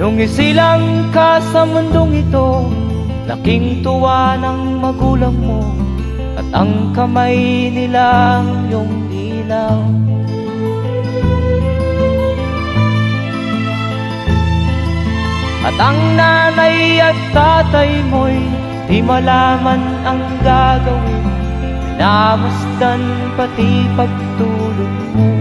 Nung isilang ka sa mundong ito, laking tuwa ng magulang mo, at ang kamay nilang iyong ilaw. At ang nanay at tatay mo'y di malaman ang gagawin, namasdan pati pagtulog mo.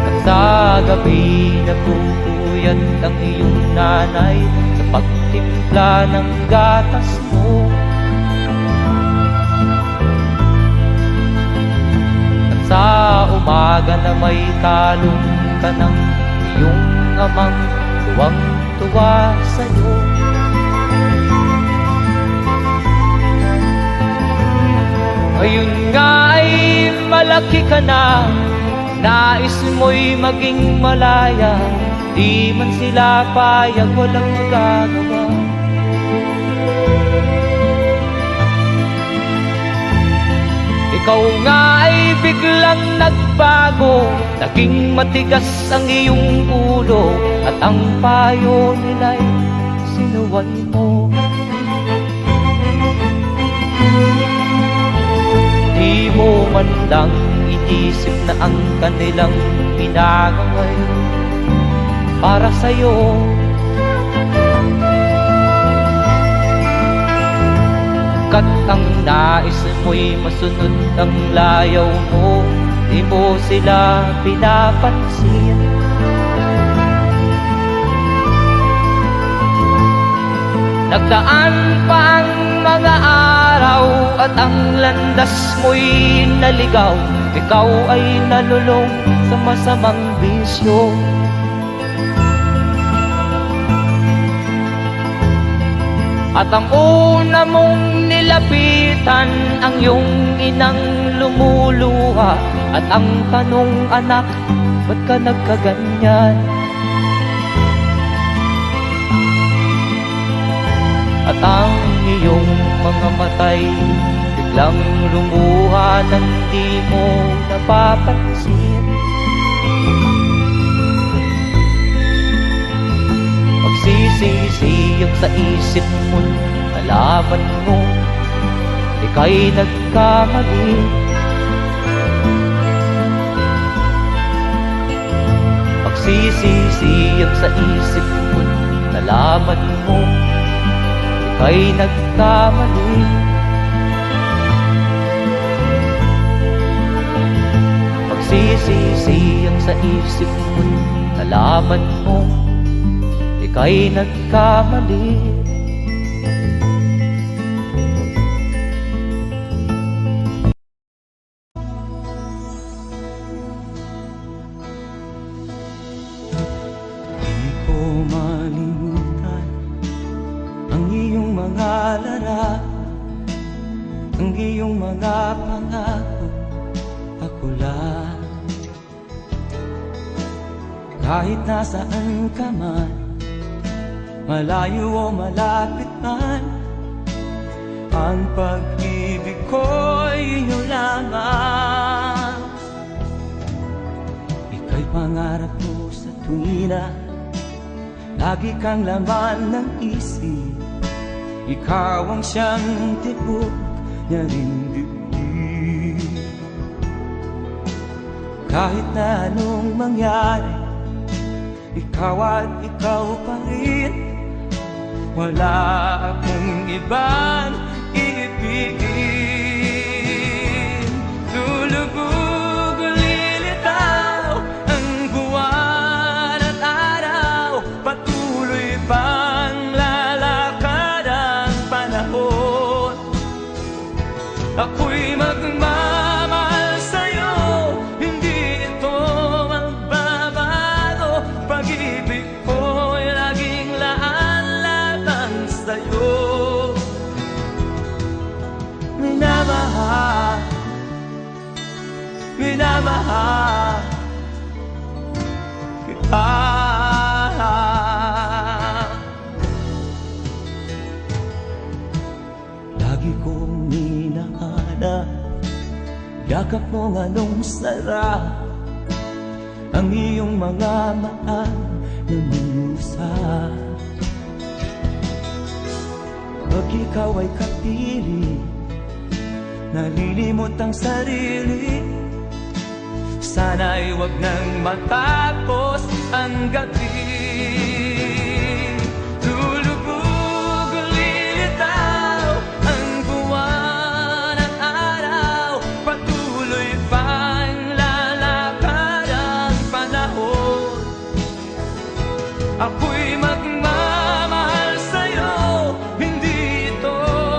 At sa gabi napupuyat ang iyong nanay sa pagtimpla ng gatas mo. At sa umaga na may kalong ka ng iyong amang tuwang-tuwa sa'yo. Ngayon nga ay malaki ka na, nais mo'y maging malaya, di man sila payag, walang magagawa. Ikaw nga ay biglang nagbago, naging matigas ang iyong ulo, at ang payo nila'y sinuway mo. Di mo man lang inisip na ang kanilang pinagaway para sa'yo. Kat ang nais mo'y masunod ang layaw mo, di mo sila pinapansin. Nagdaan pa ang mga araw at ang landas mo'y naligaw, ikaw ay nalulong sa masamang bisyo. At ang una mong nilapitan ang iyong inang lumuluha, at ang tanong, anak, ba't ka nagkaganyan? At ang iyong mga matay biglang lumuha nang di mo napapansin. Magsisisiyag sa isip mo, nalaman mo ika'y nagkamali. Magsisisiyag sa isip mo, nalaman mo ika'y nagkamali. Magsisisiyag sa isip mo, nalaman mo ika'y nagkamali. Di ko malimutan ang iyong mga larawan, ang iyong mga pangako, ako lang. Kahit nasaan ka man, malayo o malapit man, ang pag-ibig ko'y iyo lamang. Ika'y pangarap ko sa tuwina, lagi kang laman ng isip. Ikaw ang siyang tibok niya rin dibdib. Kahit na anong mangyari, ikaw at ikaw pa rin. Wala akong ibang iibigin. Lulubog o lilitaw ang buwan at araw, patuloy pang lalakad ang panahon. Ako'y magmamahal sa'yo, hindi ito magbabago. Pag-ibig ko'y laging laan sa'yo. Minamahal, minamahal kita. Lagi kong minahana yakap mong anong sarap, ang iyong mga mata nangungusap. Pag ikaw ay kapili, nalilimot ang sarili. Sana'y wag nang matapos ang gabi. Lulubog, lilitaw ang buwan at araw. Patuloy pang lalakad ang panahon. Ako'y magmamahal sa'yo, hindi ito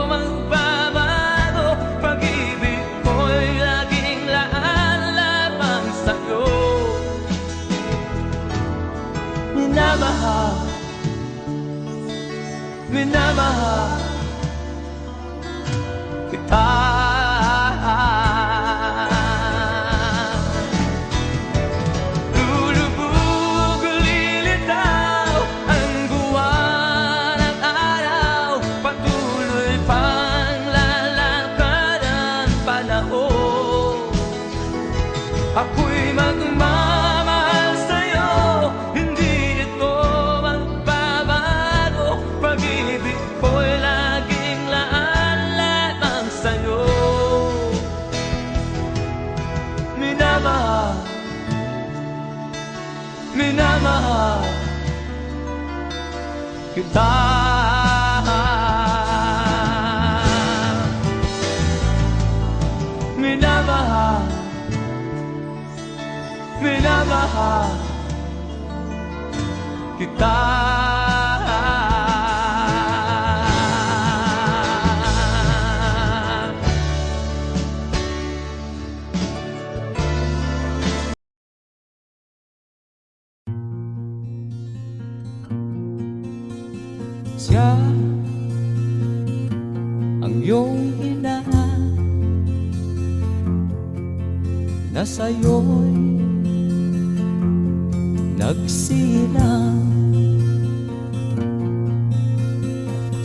magbabago. Pag-ibig ko'y laging laan sa'yo. Minamahal, minamahal kita. Lulubog, lilitaw ang buwan at araw. Patuloy pang lalakad ang panahon. Ako'y magmamahal sa'yo, hindi ito magbabago. Pag-ibig ko'y laging laan lamang sa'yo. Minamahal, minamahal kita. Minamahal, minamahal kita. Siya ang iyong ina na sa'yo'y nagsilang.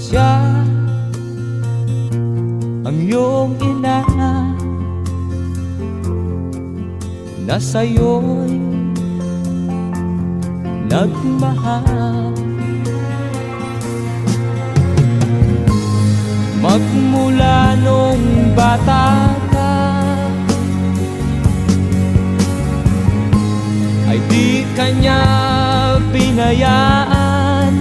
Siya ang iyong ina na sa'yo'y nagmahal. Magmula nung bata ka ay di kanya binayaan.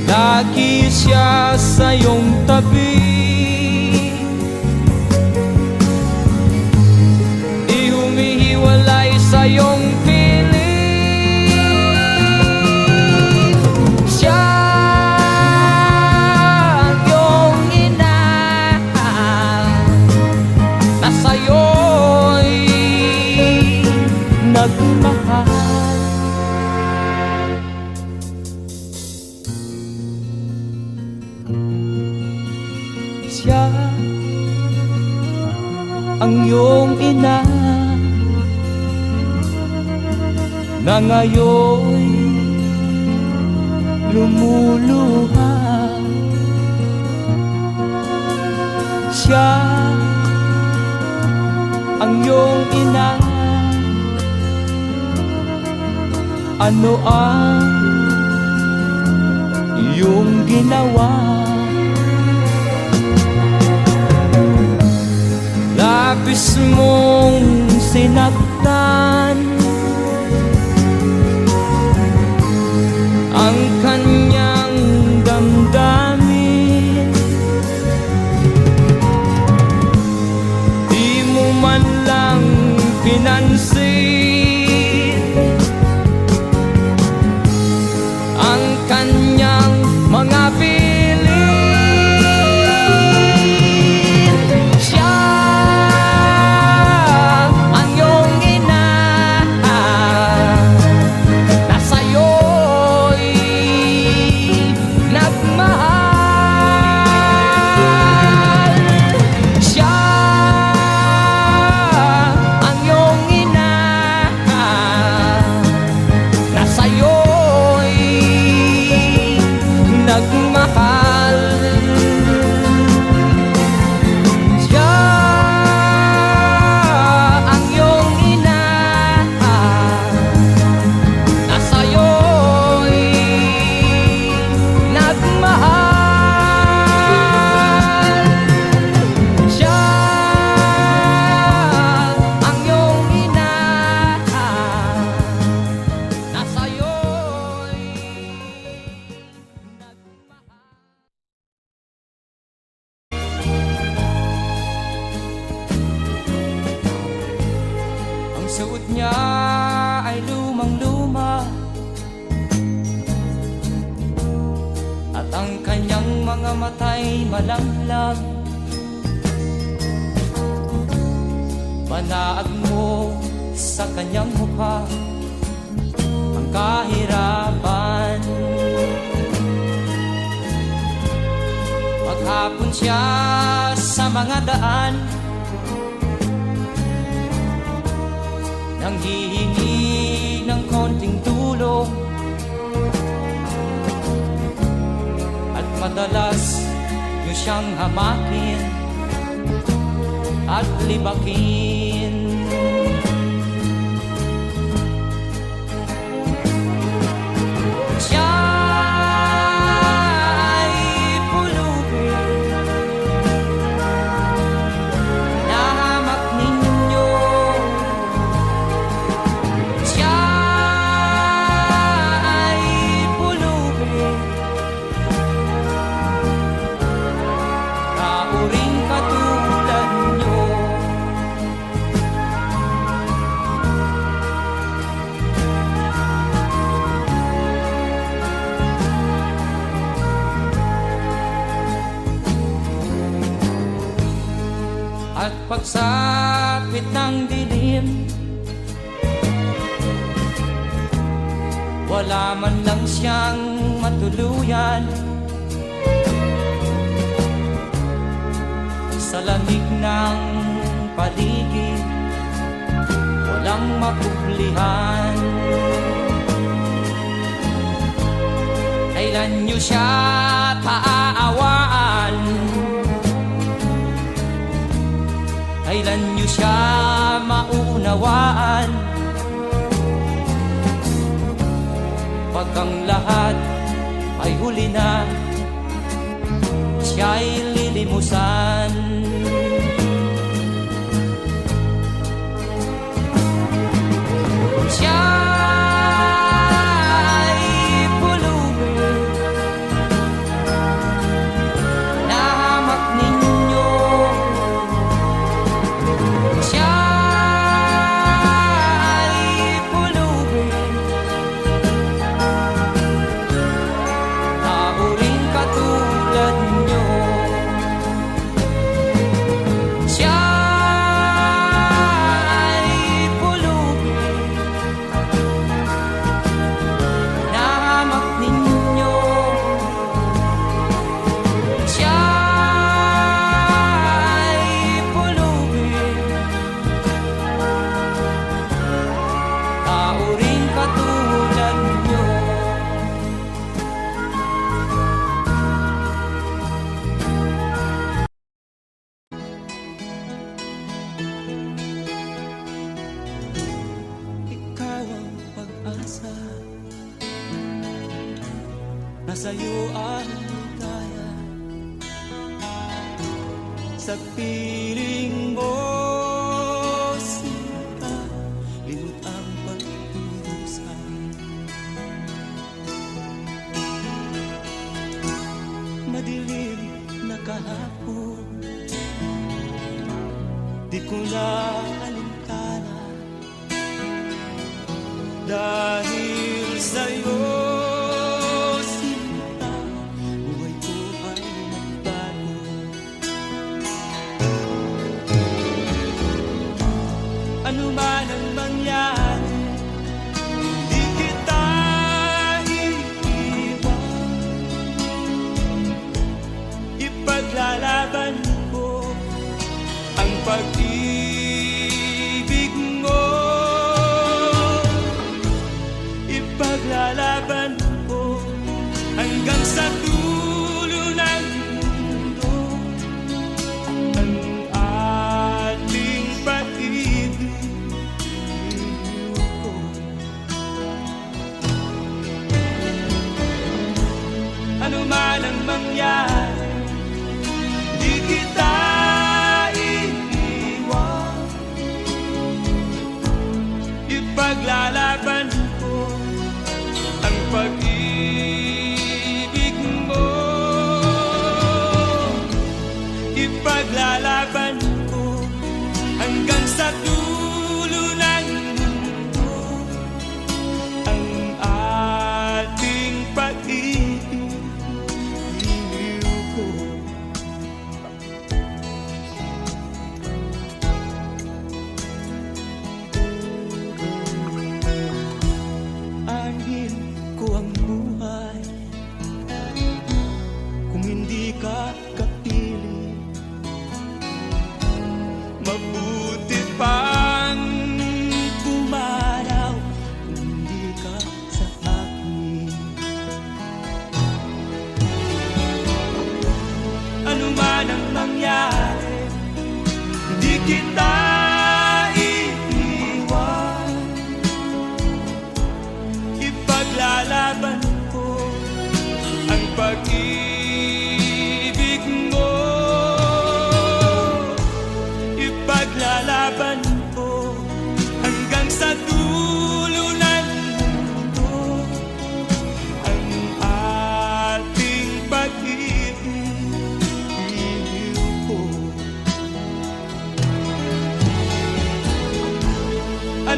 Lagi siya sa iyong tabi, di humihiwalay sa iyong piling. Siya ang iyong ina na sa'yo'y nagmahal. Siya ang iyong ina na ngayon'y lumuluha. Siya ang iyong ina, ano ang iyong ginawa? Labis mong sinaktan ang kanyang damdamin. Di mo man lang pinansin ang kanyang mga piling. Siya ang iyong ina mga mata'y malamlam. Manaag mo sa kanyang mukha ang kahirapan. Maghapon siya sa mga daan, nanghihingi ng konting tulong, at madalas niyo siyang hamakin at libakin. Siya ay pulubin na hamak ninyo. Siya ay pulubin na uring katulad nyo. At pagsapit ng dilim, wala man lang siyang matuluyan. Sa lamig ng paligid, walang mapublihan. Kailan niyo siya taaawaan? Kailan niyo siya maunawaan? Pag ang lahat ay huli na, siya'y lilimusan. Siya ay pulubin na hamak ninyo. Siya ay pulubin na uring katulad nyo. Siya ay pulubin na hamak ninyo. Siya ay pulubin na uring katulad nyo. Ikaw ang pag-asa, nasa'yo ang ligaya. Sa piling mo, sinta, limot ang pagdurusa. Madilim na kahapon, di ko na alintana. Dahil sa'yo, sinta, buhay ko ay nagbago. Ano man ang mangyari, di kita iiwan. Ipaglalaban ko ang pag-ibig mo. Ipaglalaban ko hanggang sa dulo ng mundo ang ating pag-ibig ko. Ano man ang mangyari, di kita iiwan. Ipaglalaban ko ang pag-ibig mo.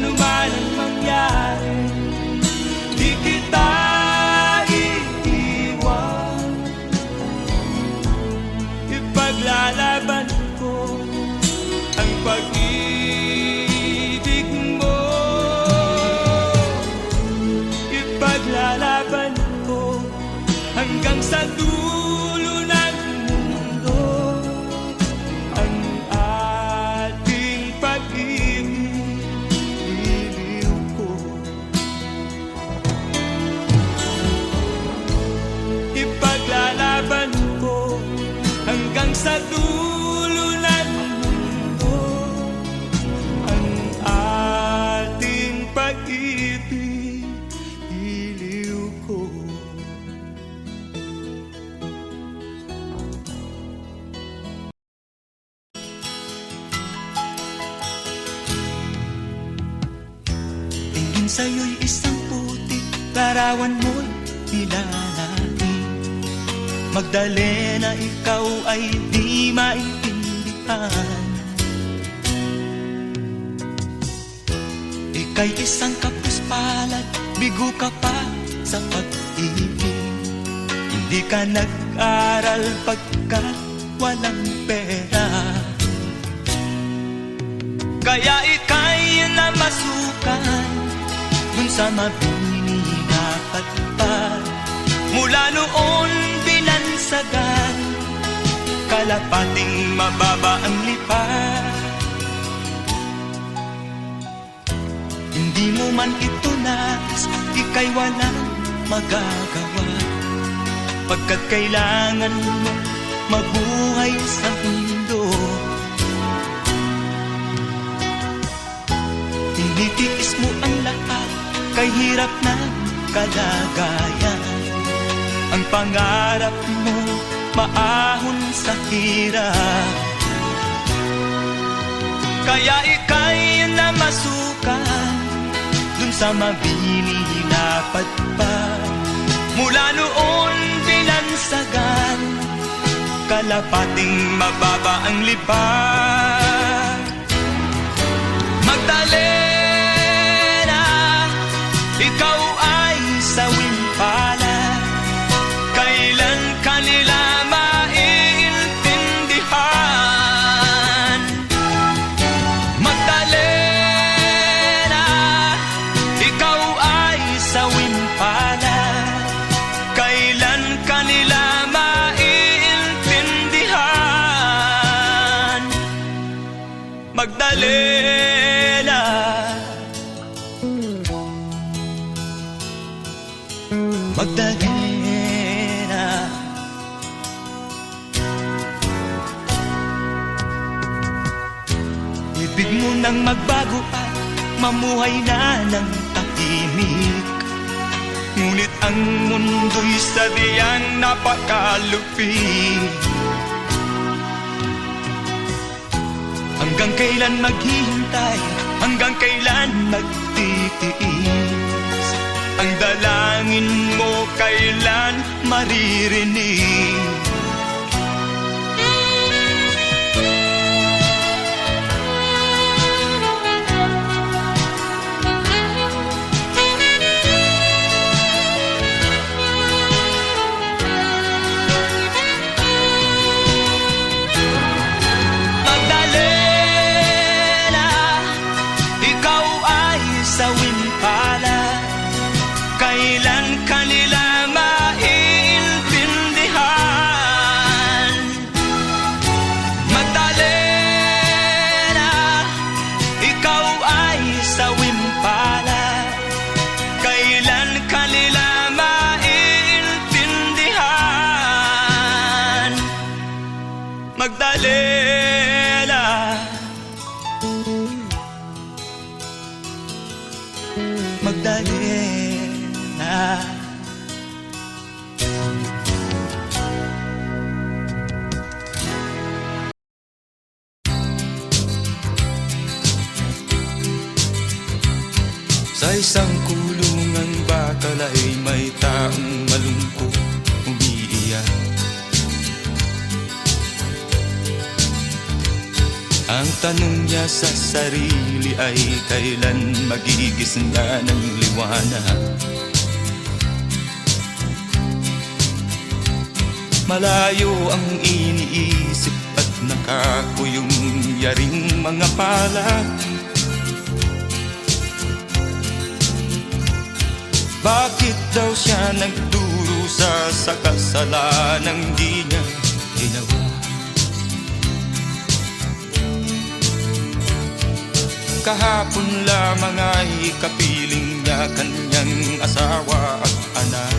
anuman ang mangyari, di kita iiwan. Ipaglalaban ko ang pag-ibig mo. Ipaglalaban ko hanggang sa dulo ng mundo ang ating pag-ibig. Iliw ko. Ipaglalaban ko hanggang sa dulo ng mundo ang ating pag-ibig. Iliw ko. Tingin sa'yo'y isang putik, larawan mo'y nilalaki. Magdalena, ikaw ay di maintindihan. Ika'y isang kapuspalad, bigo ka pa sa pag-ibig. Hindi ka nag-aral pagkat walang pera, kaya ika'y namasukan dun sa mabini na patpad. Mula noon binansagan, kalapating mababa ang lipad. Hindi mo man ito nais, ika'y walang magagawa, pagkat kailangan mo mabuhay sa mundo. Tinitiis mo ang lahat, kay hirap na kalagayan. Ang pangarap mo maahon sa hirap, kaya ika'y namasukan dun sa mabini na patpad. Mula noon binansagan, kalapating mababa ang lipad. Magdalena, ikaw ay sawing palad, kailan kanila maiintindihan. Magdalena, ikaw ay sawing palad, kailan kanila maiintindihan. Magdalena, Magdalena. Ibig mo nang magbago at mamuhay na ng tahimik, ngunit ang mundo'y sadyang napakalupit. Hanggang kailan maghihintay, hanggang kailan magtitiis, ang dalangin mo kailan maririnig. Magdalena, ikaw ay sawing palad, kailan kanila maiintindihan. Magdalena, ikaw ay sawing palad, kailan kanila maiintindihan. Magdalena, Magdalena. Sa isang kulungan bakal ay may taong malungkot umiiyak. Ang tanong niya sa sarili ay kailan magigising na ng liwanag. Malayo ang iniisip at nakakuyong yaring mga palad. Bakit daw siya nagdurusa sa kasalanang di niya ginawa? Kahapon lamang ay kapiling niya kanyang asawa at anak.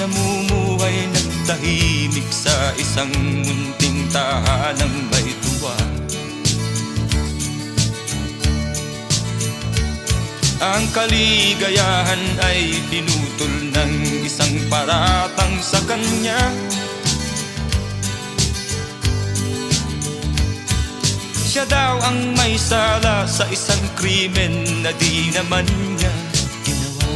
Namumuhay ng tahimik sa isang munting tahanang may tuwa. Ang kaligayahan ay pinutol ng isang paratang sa kanya. Siya daw ang may sala sa isang krimen na di naman niya ginawa.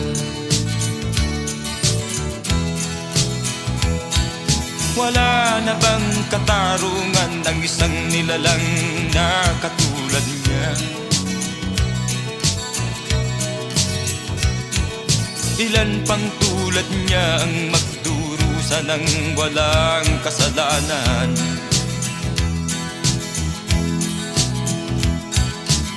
Wala na bang katarungan ang isang nilalang na katulad niya? Ilan pang tulad niya ang magdurusa ng walang kasalanan?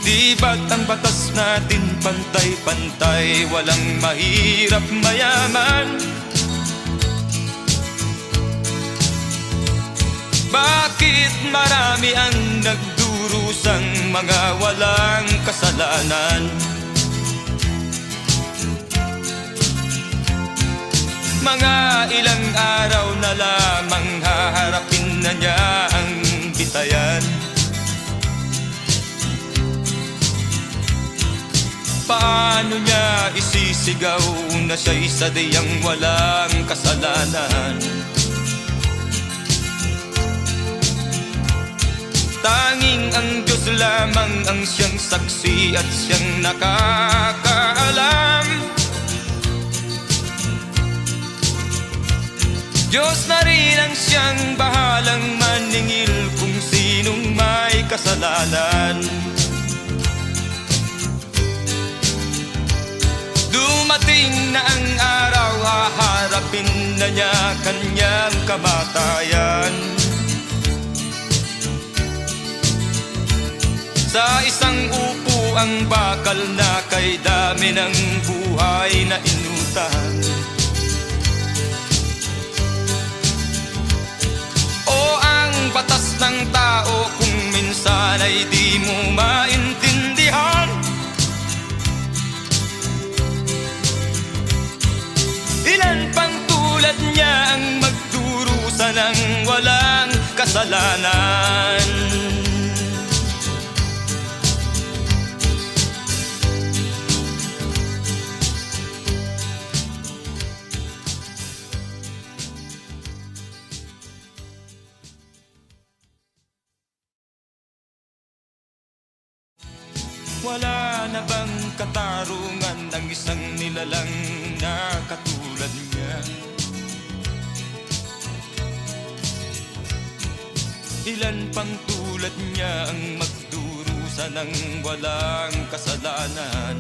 Di ba't ang batas natin pantay-pantay, walang mahirap mayaman? Bakit marami ang nagdurusang mga walang kasalanan? Mga ilang araw na lamang haharapin na niya ang bitayan. Paano niya isisigaw na siya'y sadyang walang kasalanan? Tanging ang Diyos lamang ang siyang saksi at siyang nakakaalam. Diyos na rin ang siyang bahalang maningil kung sinong may kasalanan. Dumating na ang araw, haharapin na niya kanyang kamatayan. Sa isang upo ang bakal na kay dami ng buhay na inutang. O ang batas ng tao kung minsan ay di mo maintindihan. Ilan pang tulad niya ang magdurusa ng walang kasalanan? Wala na bang katarungan ang isang nilalang na katulad niya? Ilan pang tulad niya ang magdurusa ng walang kasalanan?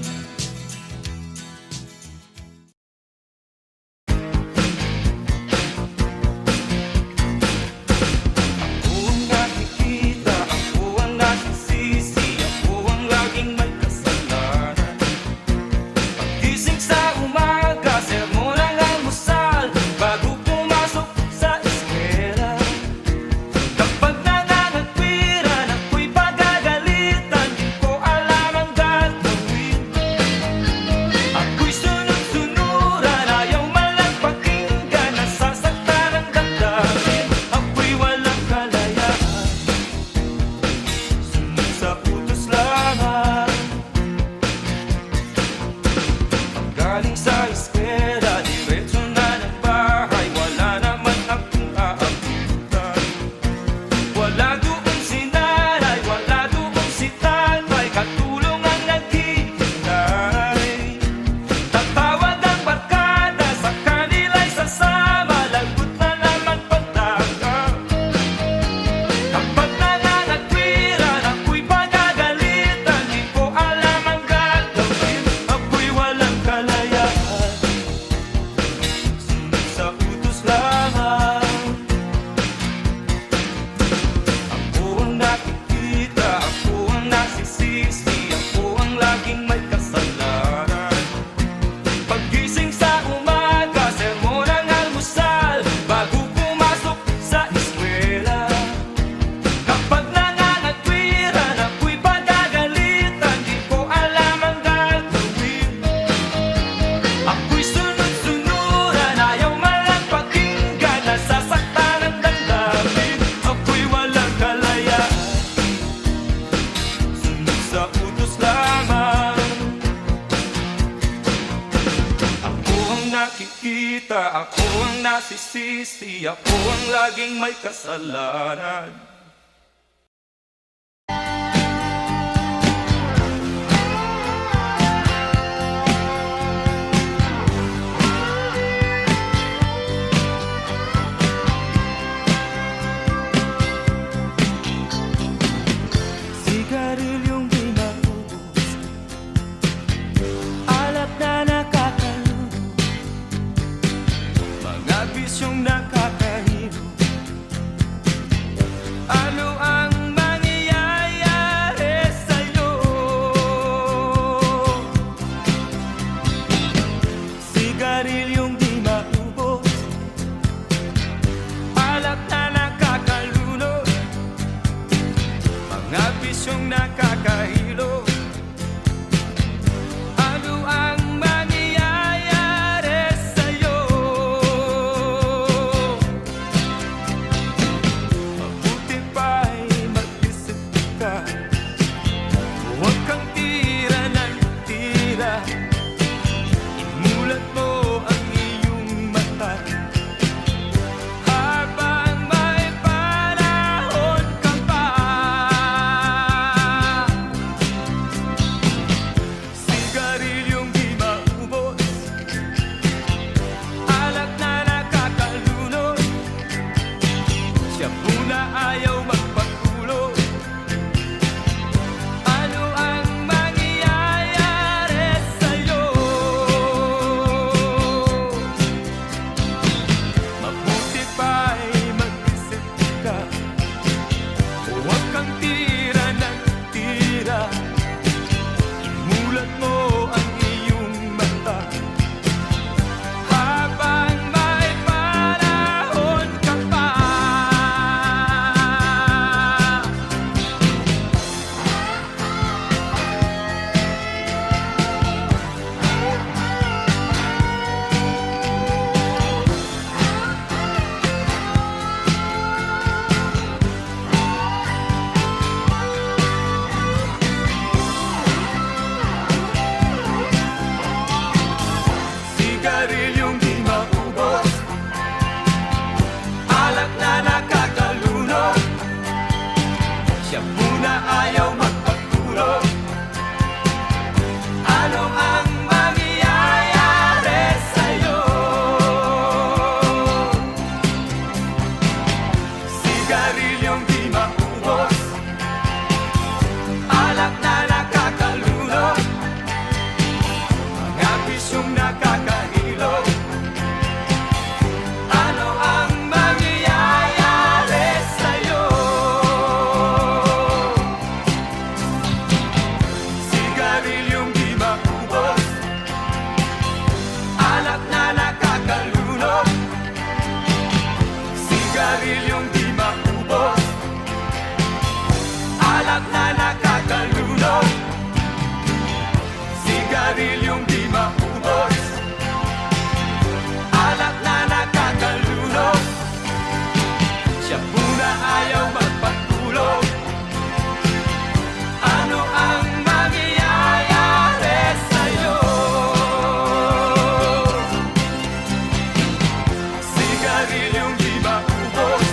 ang nasisisi, ako ang laging may kasalanan. Sigarilyong di maubos, alak na nakakaluno, Mga bisyong nakakahilo, ano ang mangyayari sa'yo? sigarilyong di maubos, Alak na nakakalunod, mga bisyong nakakahilo, ano ang mangyayari sa'yo? Mabuti pa'y mag-isip ka, huwag kang tira ng tira, imulat mo ang iyong mata. Habang may panahon ka pa, sigarilyong di maubos, alak na nakakalunod, siya muna ayaw magpatulog. Ano ang mangyayari sa'yo? Mabuti pa'y mag-isip ka, huwag kang tira ng tira, imulat mo ang iyong mata. Habang may panahon ka pa, sigarilyong di maubos, alak na nakakalunod, siya muna ayaw magpatulog. Ano ang mangyayari sa'yo? Sigarilyong di maubos, alak na nakakalunod, mga bisyong nakakahilo, ano ang mangyayari sa'yo? Sigarilyong di maubos, alak na nakakalunod, sigarilyong di maubos, alak na nakakalunod, sigarilyong di maubos, alak na nakakalunod, siya muna ayaw magpatulog. Ano ang mangyayari sa'yo? Sigarilyong di maubos,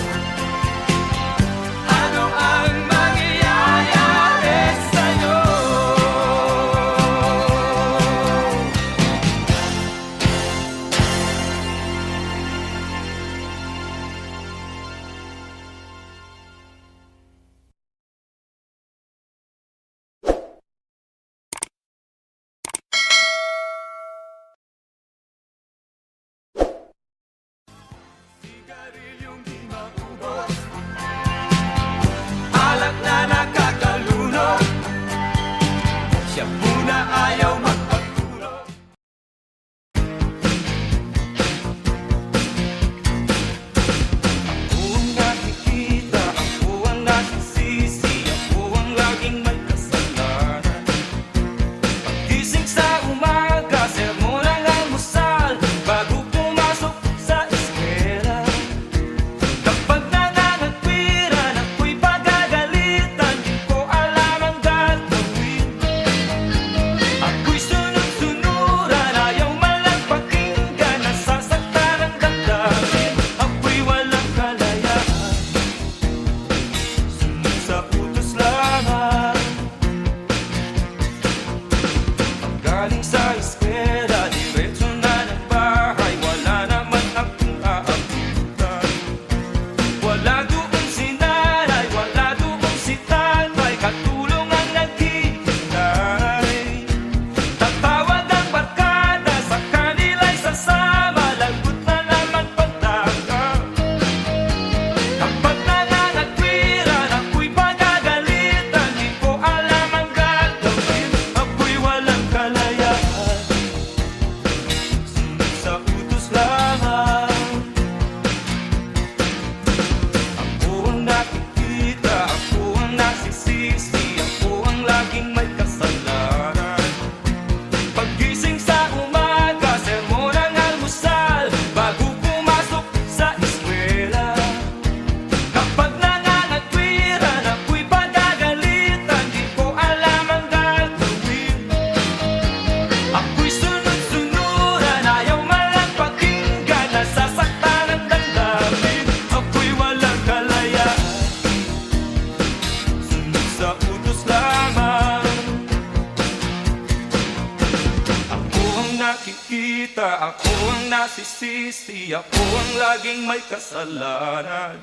nasisisi, ako ang laging may kasalanan.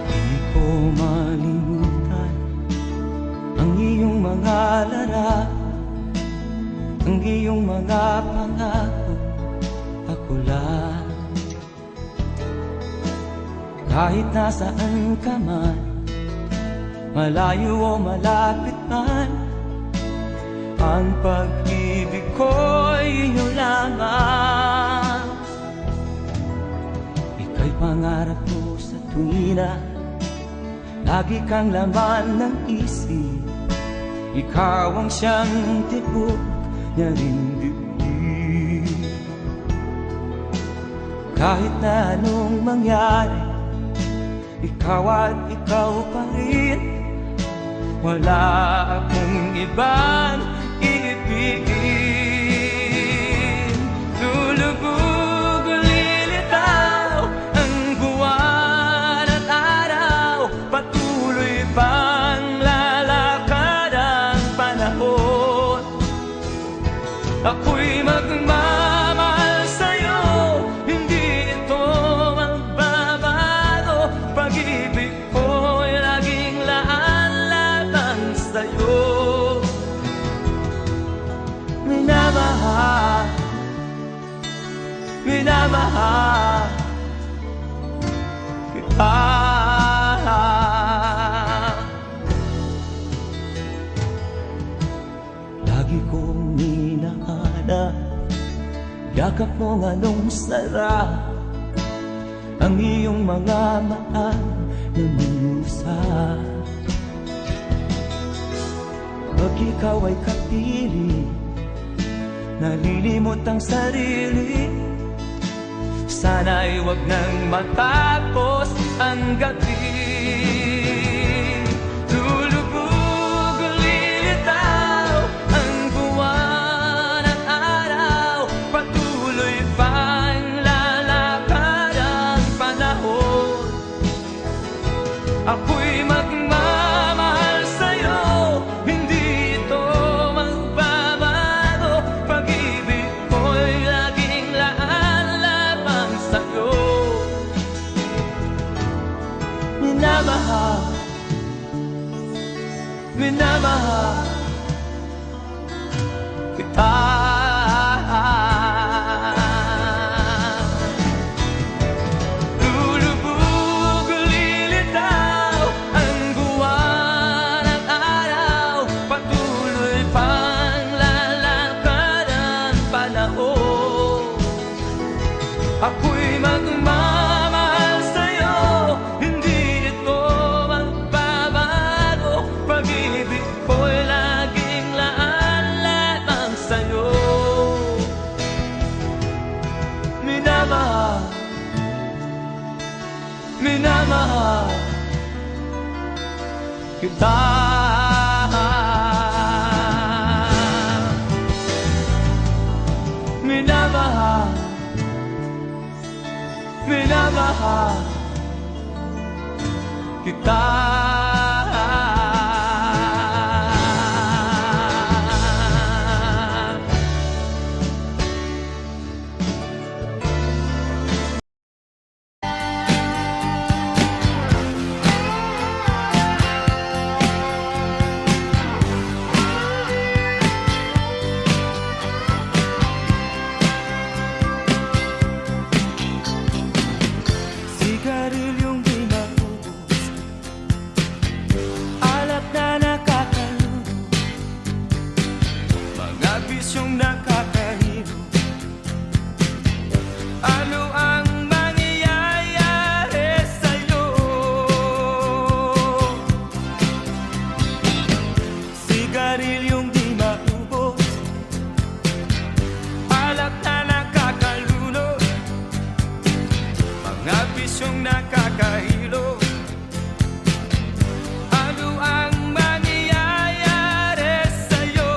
Di ko malimutan ang iyong mga larawan, ang iyong mga pangako, ako lang. Kahit nasaan ka man, malayo o malapit man, ang pag-ibig ko'y iyo lamang. Ika'y pangarap ko sa tuwina, lagi kang laman ng isip. Ikaw ang siyang tibok niya rin dibdib. Kahit na anong mangyari, ikaw at ikaw pa rin. Wala akong ibang iibigin. Lulubog o lilitaw ang buwan at araw, patuloy pang lalakad ang panahon. Ako'y magmamahal sa'yo, hindi ito magbabago. Pag-ibig ko'y laging laan lamang sa'yo. Minamahal, minamahal kita. Lagi kong minahana, yakap mong anong sarap, ang iyong mga maan na musa. Pag ikaw ay kapili, nalilimot ang sarili. Sana'y wag nang matapos ang gabi. Lulubog o lilitaw ang buwan at araw, patuloy pang lalakad ang panahon. Ako'y magmamahal sa'yo, hindi ito magbabago. Pag-ibig ko'y laging laan lamang sa'yo. Minamahal, minamahal kita. Lulubog o lilitaw ang buwan at araw, patuloy pang lalakad ang panahon. Ako'y magmamahal sa'yo, hindi ito magbabago. Pag-ibig ko'y laging laan lamang sa'yo. Minamahal, minamahal kita. Minamahal, minamahal kita. Sigarilyong di maubos, alak na nakakalubo, mga bisyong nakakahilo. Ano ang mangyayari sa'yo? Sigarilyong di maubos, alak na nakakalunod, mga bisyong nakakahilo. Ano ang mangyayari sa'yo?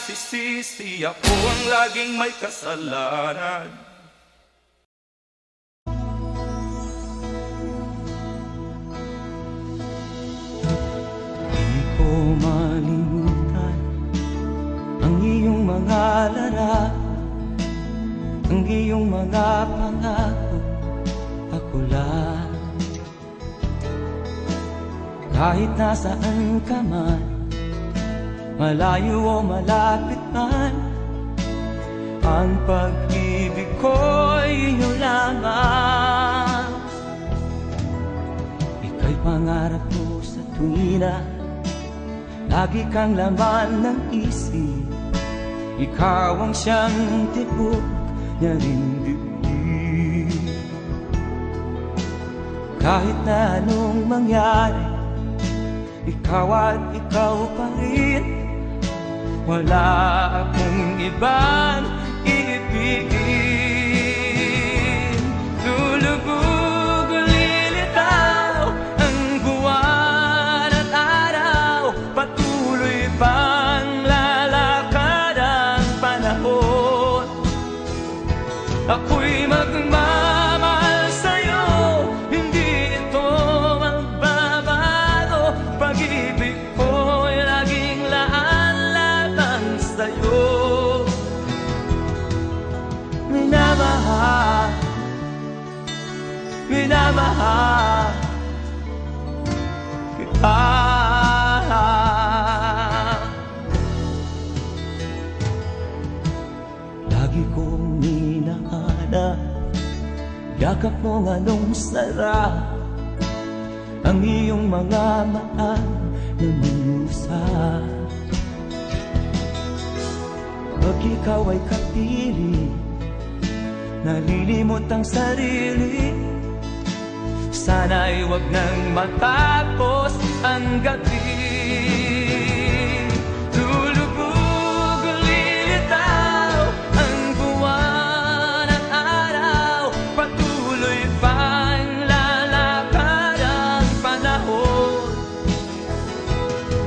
nasisisi, ako ang laging may kasalanan. Di ko malimutan ang iyong mga larawan, ang iyong mga pangako, ako lang. Kahit nasaan ka man, malayo o malapit man, ang pag-ibig ko'y iyo lamang. Ika'y pangarap ko sa tuwina, lagi kang laman ng isip. Ikaw ang siyang tibok niya rin dibdib. Kahit na anong mangyari, ikaw at ikaw pa rin. Wala akong ibang iibigin. Lulubog o lilitaw ang buwan at araw, patuloy pang lalakad ang panahon. Ako'y magmamahal sa'yo, hindi ito magbabago. Pag-ibig ko'y laging laan lamang sa'yo. Minamahal, minamahal kita. Lagi kong minahana, yakap mong anong sarap, ang iyong mga maan na musa. Pag ikaw ay kapili, nalilimot ang sarili. Sana'y wag nang matapos ang gabi. Lulubog o lilitaw ang buwan at araw, patuloy pang lalakad ang panahon.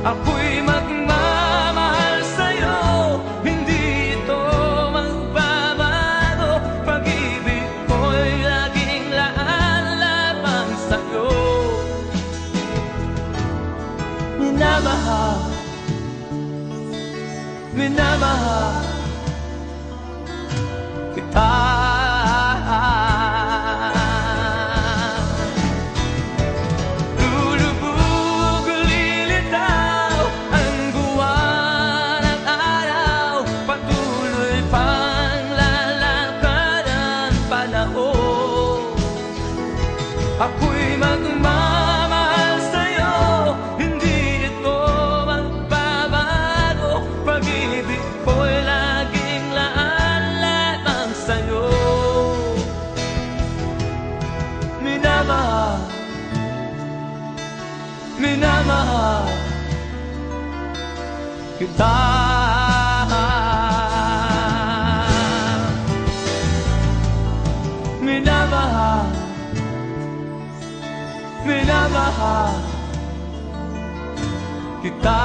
Ako'y magmamahal sa'yo, hindi ito magbabago. Pag-ibig ko'y laging laan lamang sa'yo. Minamahal, minamahal kita. Lulubog o lilitaw ang buwan at araw, patuloy pang lalakad ang panahon. Ako'y magmamahal sa'yo, hindi ito magbabago. Pag-ibig ko'y laging laan lamang sa'yo. Minamahal, minamahal kita. Minamahal, minamahal kita.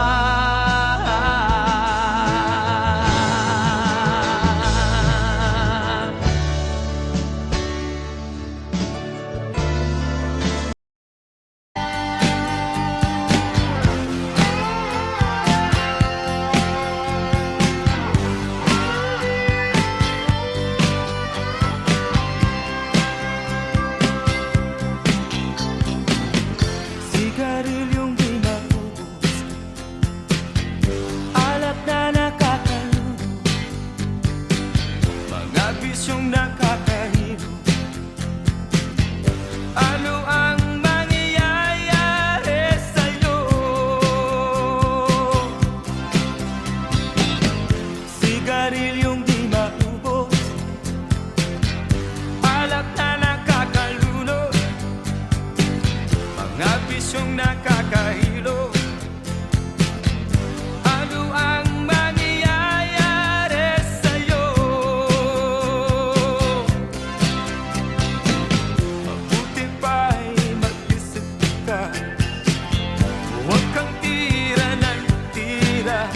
Sigarilyong di maubos, alak na nakakalubo, mga bisyong nakakahilo. Ano ang mangyayari sa'yo? Sigarilyong di maubos, alak na nakakalunod, mga bisyong nakakahilo. Ano ang mangyayari sa'yo? Mabuti pa'y mag-isip ka, huwag kang tira ng tira.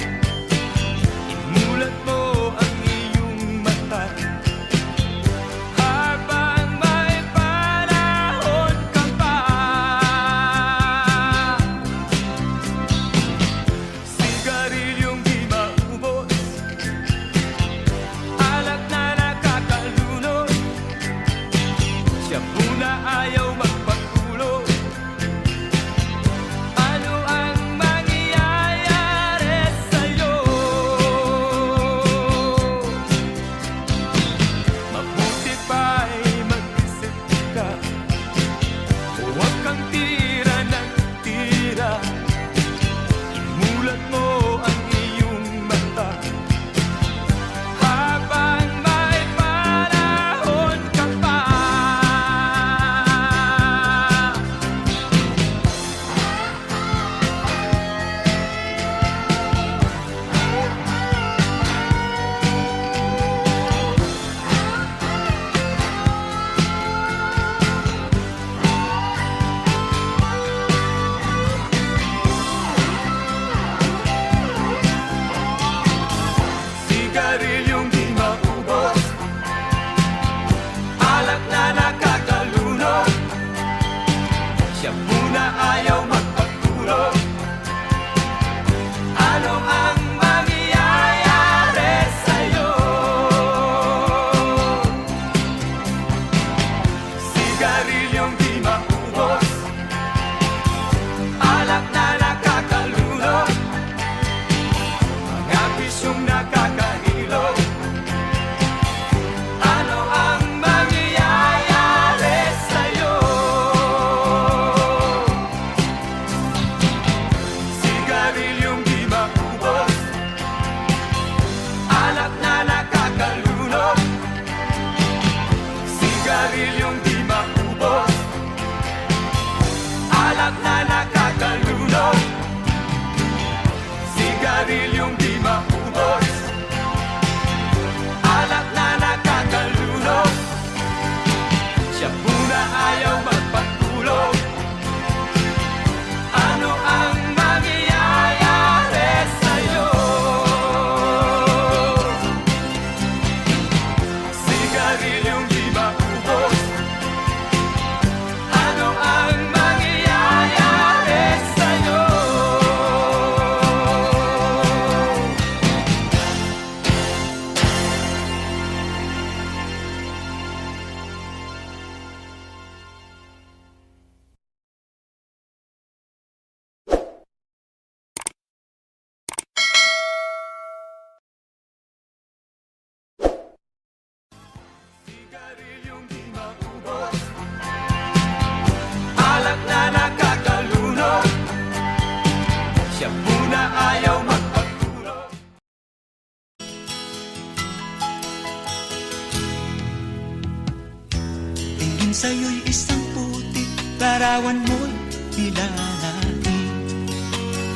sa'yo'y isang putik, larawan mo'y nilalaki.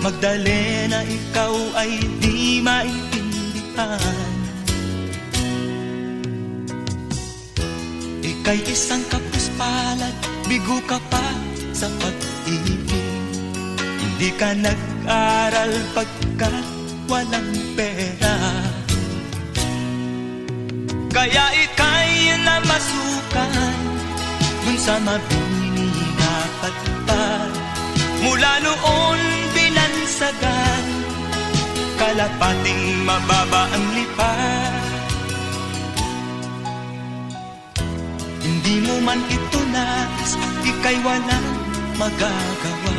Magdalena, ikaw ay di maintindihan. Ika'y isang kapuspalad, bigo ka pa sa pag-ibig. Hindi ka nag-aral pagkat walang pera, kaya ika'y namasukan dun sa mabini na patpad. Mula noon binansagan, kalapating mababa ang lipad. Hindi mo man ito nais, ika'y walang magagawa,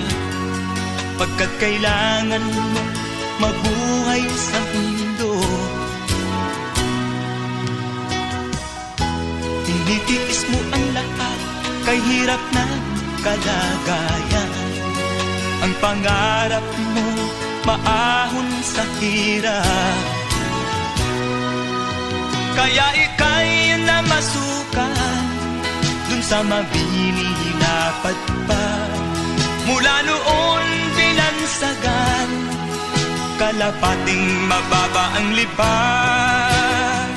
pagkat kailangan mo mabuhay sa mundo. Tinitiis mo ang lahat, kay hirap na kalagayan. Ang pangarap mo, maahon sa hirap, kaya ika'y namasukan dun sa mabini na patpad. Mula noon binansagan, kalapating mababa ang lipad.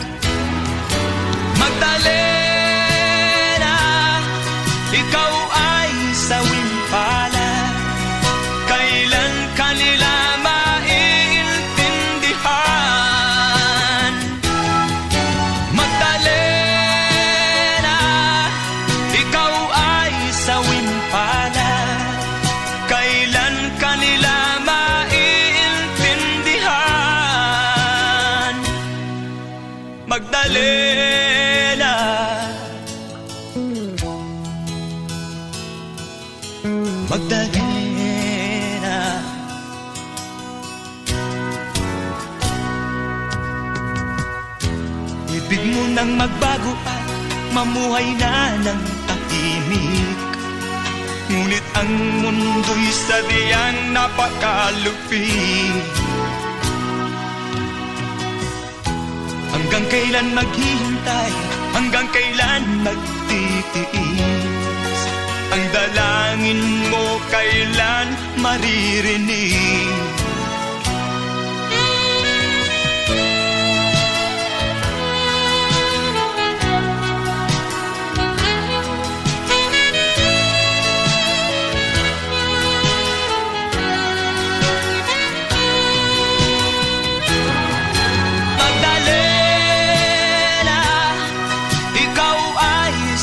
Magdalena, ikaw ay sawing palad, kailan kanila maiintindihan? Magdalena, ikaw ay sawing palad, kailan kanila Magdalena. Magdalena, ibig mo nang magbago at mamuhay na ng tahimik. Ngunit ang mundo'y sadyang napakalupit. Hanggang kailan maghihintay, hanggang kailan magtitiis? Ang dalangin mo kailan maririnig?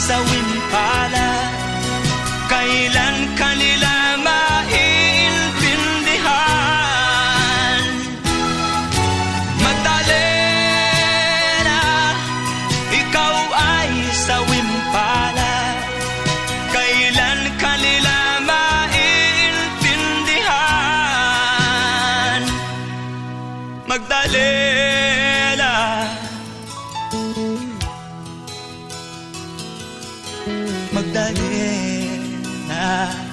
Sawing palad, kailan kanila maiintindihan? Magdalena, ikaw ay sawing palad, kailan kanila maiintindihan? Magdalena, Magdalena.